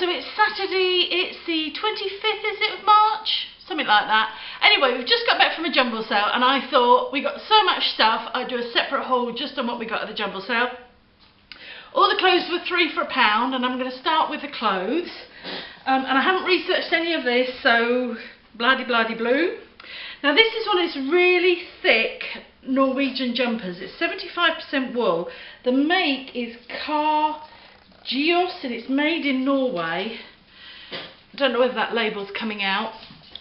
so it's Saturday, it's the 25th, is it, of March? Something like that. Anyway, we've just got back from a Jumble sale, and I thought we got so much stuff, I'd do a separate haul just on what we got at the Jumble sale. All the clothes were £3 for £1, and I'm going to start with the clothes. And I haven't researched any of this, so bloody blue. Now this is one of these really thick Norwegian jumpers. It's 75% wool. The make is Car Geos, and it's made in Norway. I don't know whether that label's coming out.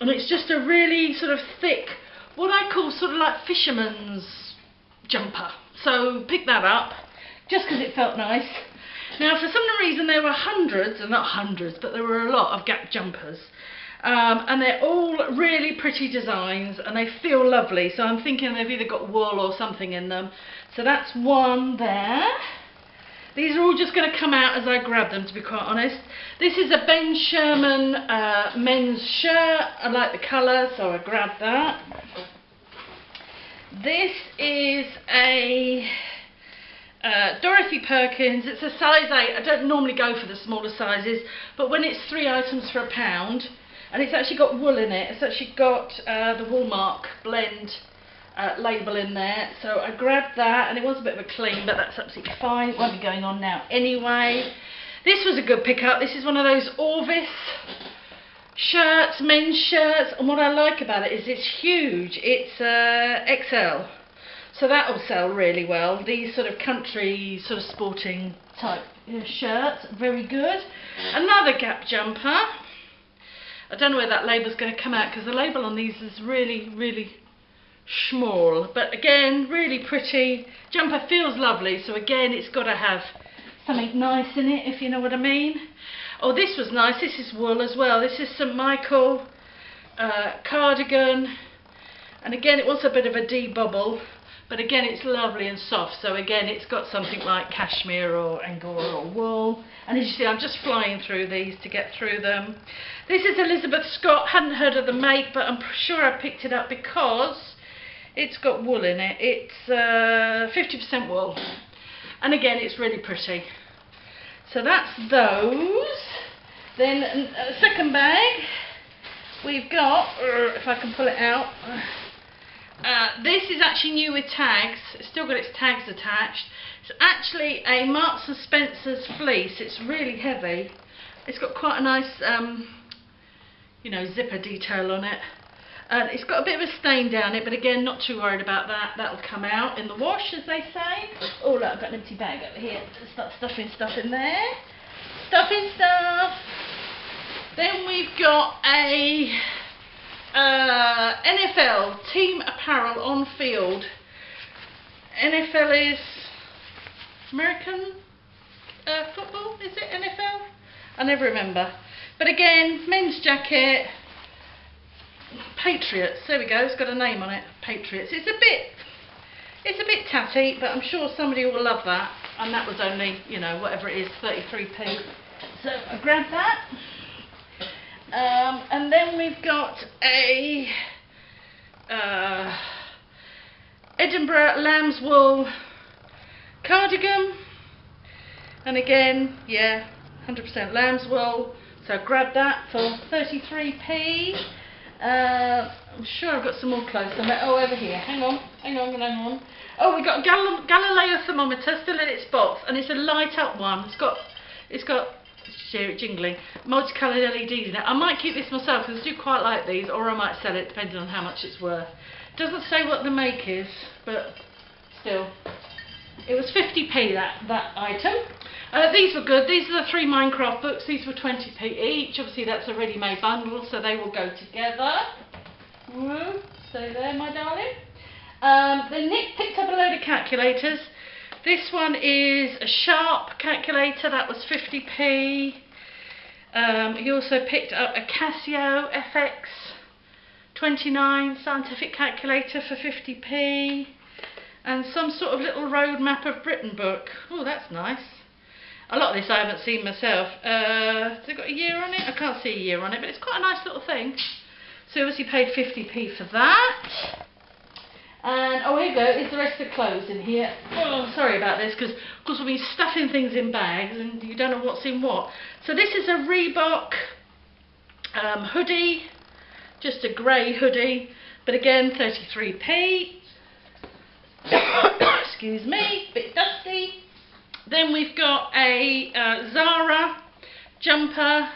And it's just a really sort of thick, what I call sort of like fisherman's jumper. So pick that up, just because it felt nice. Now for some reason there were hundreds, and not hundreds, but there were a lot of Gap jumpers. And they're all really pretty designs, and they feel lovely. So I'm thinking they've either got wool or something in them. So that's one there. These are all just going to come out as I grab them, to be quite honest. This is a Ben Sherman men's shirt. I like the colour, so I grabbed that. This is a Dorothy Perkins. It's a size 8. I don't normally go for the smaller sizes, but when it's 3 items for £1, and it's actually got wool in it, it's actually got the Woolmark blend label in there, so I grabbed that, and it was a bit of a clean, but that's absolutely fine. It won't be going on now anyway. This was a good pickup. This is one of those Orvis shirts, men's shirts, and what I like about it is it's huge. It's XL, so that will sell really well. These sort of country, sort of sporting type shirts, very good. Another Gap jumper. I don't know where that label's going to come out, because the label on these is really small, but again, really pretty. Jumper feels lovely, so again, it's got to have something nice in it, if you know what I mean. Oh, this was nice. This is wool as well. This is St Michael cardigan, and again, it was a bit of a D-bubble, but again, it's lovely and soft. So again, it's got something like cashmere or angora or wool. And as you see, I'm just flying through these to get through them. This is Elizabeth Scott. Hadn't heard of the make, but I'm sure I picked it up because it's got wool in it. It's 50% wool, and again, it's really pretty. So that's those. Then a second bag, we've got, if I can pull it out, this is actually new with tags. It's still got its tags attached. It's actually a Marks and Spencer's fleece. It's really heavy. It's got quite a nice, you know, zipper detail on it. And it's got a bit of a stain down it, but again, not too worried about that. That'll come out in the wash, as they say. Oh, look, I've got an empty bag over here. Start stuffing stuff in there. Stuffing stuff. Then we've got a NFL team apparel on field. NFL is American football, is it NFL? I never remember. But again, men's jacket. Patriots, there we go, it's got a name on it, Patriots. It's a bit tatty, but I'm sure somebody will love that, and that was only, you know, whatever it is, 33p. So I grabbed that. And then we've got a Edinburgh lamb's wool cardigan, and again, yeah, 100% lamb's wool, so I grabbed that for 33p. I'm sure I've got some more clothes somewhere. Oh, over here. Hang on. Oh, we've got a Galileo thermometer still in its box, and it's a light up one. It's got jingling, multicoloured LEDs in it. I might keep this myself because I do quite like these, or I might sell it depending on how much it's worth. Doesn't say what the make is, but still. It was 50p that item. These were good. These are the 3 Minecraft books. These were 20p each. Obviously that's a ready-made bundle, so they will go together. Woo. Stay there, my darling. Then Nick picked up a load of calculators. This one is a Sharp calculator. That was 50p. He also picked up a Casio FX29 scientific calculator for 50p. And some sort of little road map of Britain book. Oh, that's nice. A lot of this I haven't seen myself. Has it got a year on it? I can't see a year on it, but it's quite a nice little thing. So obviously paid 50p for that. And oh, here we go, is the rest of the clothes in here. Oh, sorry about this, because of course we've been stuffing things in bags and you don't know what's in what. So this is a Reebok hoodie, just a grey hoodie, but again 33p. Excuse me, bit dusty. Then we've got a Zara jumper,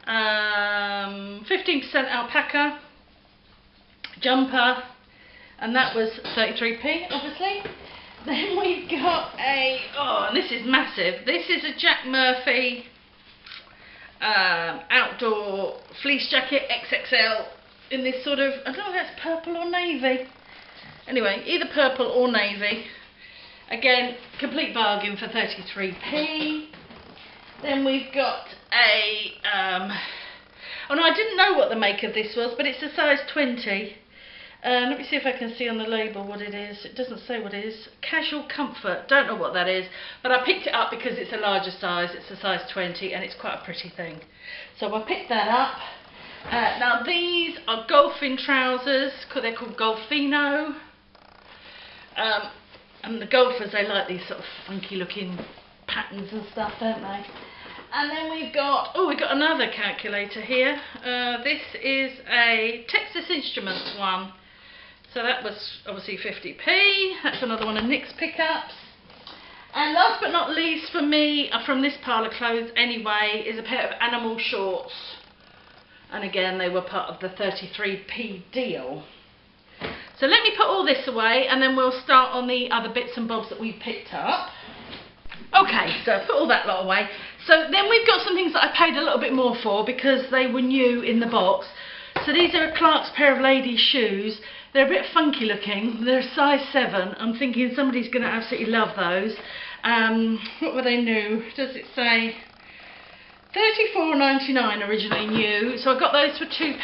15% alpaca jumper, and that was 33p obviously. Then we've got a, oh, and this is massive, this is a Jack Murphy outdoor fleece jacket XXL in this sort of, I don't know if that's purple or navy. Anyway, either purple or navy. Again, complete bargain for 33p. Then we've got a, oh no, I didn't know what the make of this was, but it's a size 20. Let me see if I can see on the label what it is. It doesn't say what it is. Casual comfort, don't know what that is, but I picked it up because it's a larger size. It's a size 20 and it's quite a pretty thing. So I picked that up. Now these are golfing trousers, they're called Golfino. And the golfers, they like these sort of funky looking patterns and stuff, don't they? And then we've got, oh, we've got another calculator here. This is a Texas Instruments one. So that was obviously 50p. That's another one of Nick's pickups. And last but not least for me, from this pile of clothes anyway, is a pair of animal shorts. And again, they were part of the 33p deal. So let me put all this away and then we'll start on the other bits and bobs that we've picked up. Okay, so I put all that lot away. So then we've got some things that I paid a little bit more for because they were new in the box. So these are a Clark's pair of ladies' shoes. They're a bit funky looking. They're a size 7. I'm thinking somebody's going to absolutely love those. What were they new? Does it say? $34.99 originally new. So I got those for £2.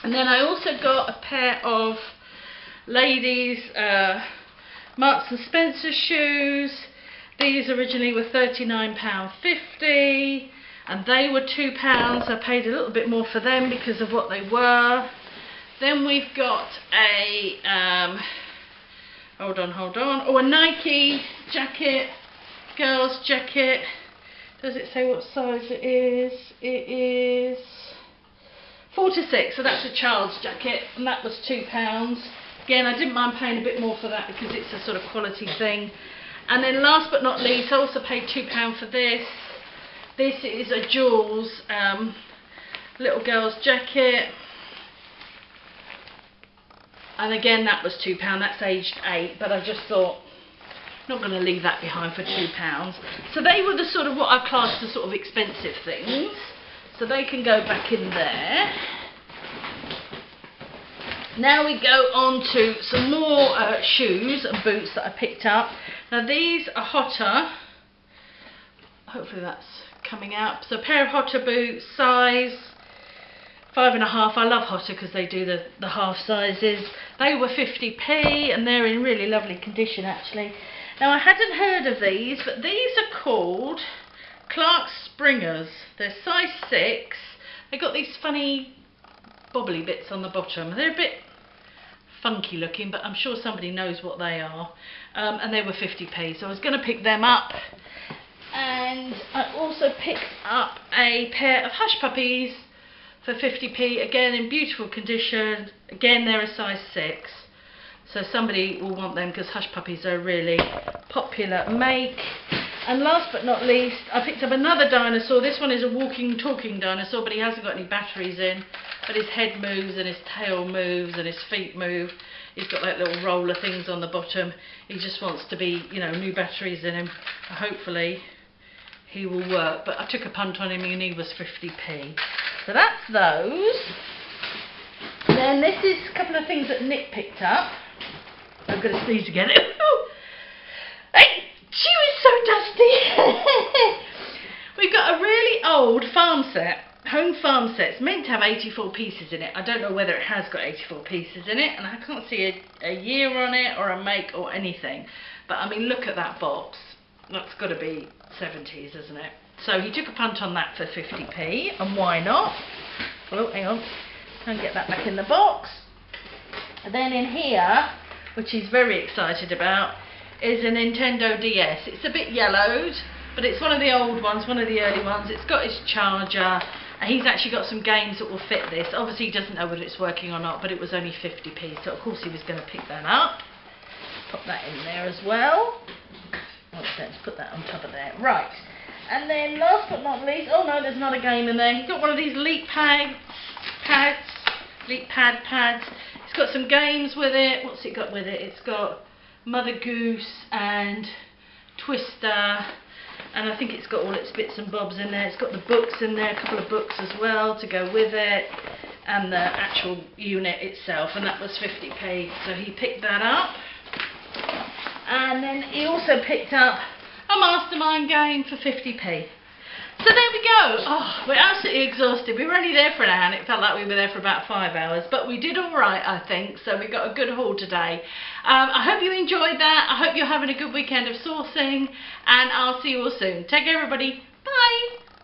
And then I also got a pair of ladies' Marks and Spencer shoes. These originally were £39.50 and they were £2. I paid a little bit more for them because of what they were. Then we've got a, hold on, oh, a Nike jacket, girls jacket. Does it say what size it is? It is 4 to 6, so that's a child's jacket, and that was £2. Again, I didn't mind paying a bit more for that because it's a sort of quality thing. And then last but not least, I also paid £2 for this. This is a Jules little girl's jacket. And again, that was £2, that's aged 8, but I just thought, not going to leave that behind for £2. So they were the sort of what I classed as sort of expensive things. So they can go back in there. Now we go on to some more shoes and boots that I picked up. Now these are Hotter. Hopefully that's coming out. So a pair of Hotter boots, size 5.5. I love Hotter because they do the half sizes. They were 50p and they're in really lovely condition actually. Now I hadn't heard of these, but these are called Clark's Springers. They're size 6. They've got these funny bobbly bits on the bottom. They're a bit funky looking, but I'm sure somebody knows what they are. And they were 50p, so I was going to pick them up. And I also picked up a pair of Hush Puppies for 50p, again in beautiful condition. Again, they're a size 6. So somebody will want them because Hush Puppies are a really popular make. And last but not least, I picked up another dinosaur. This one is a walking, talking dinosaur, but he hasn't got any batteries in. But his head moves and his tail moves and his feet move. He's got like little roller things on the bottom. He just wants to be, you know, new batteries in him. Hopefully he will work. But I took a punt on him and he was 50p. So that's those. Then this is a couple of things that Nick picked up. I'm going to sneeze again. Hey, she was so dusty. We've got a really old farm set, home farm set. It's meant to have 84 pieces in it. I don't know whether it has got 84 pieces in it, and I can't see a year on it or a make or anything. But I mean, look at that box. That's got to be 70s, isn't it? So he took a punt on that for 50p, and why not? Oh, hang on. Try and get that back in the box. And then in here, which he's very excited about, is a Nintendo DS. It's a bit yellowed, but it's one of the old ones, one of the early ones. It's got its charger, and he's actually got some games that will fit this. Obviously he doesn't know whether it's working or not, but it was only 50p, so of course he was going to pick that up. Pop that in there as well. Let's put that on top of there. Right. And then last but not least, oh no, there's another game in there. He's got one of these Leap Pad pads. It's got some games with it. What's it got with it? It's got Mother Goose and Twister, and I think it's got all its bits and bobs in there. It's got the books in there, a couple of books as well to go with it, and the actual unit itself, and that was 50p, so he picked that up. And then he also picked up a Mastermind game for 50p. So there we go. Oh, we're absolutely exhausted. We were only there for an hour and it felt like we were there for about 5 hours, but we did all right, I think. So we got a good haul today. I hope you enjoyed that. I hope you're having a good weekend of sourcing, and I'll see you all soon. Take care, everybody. Bye.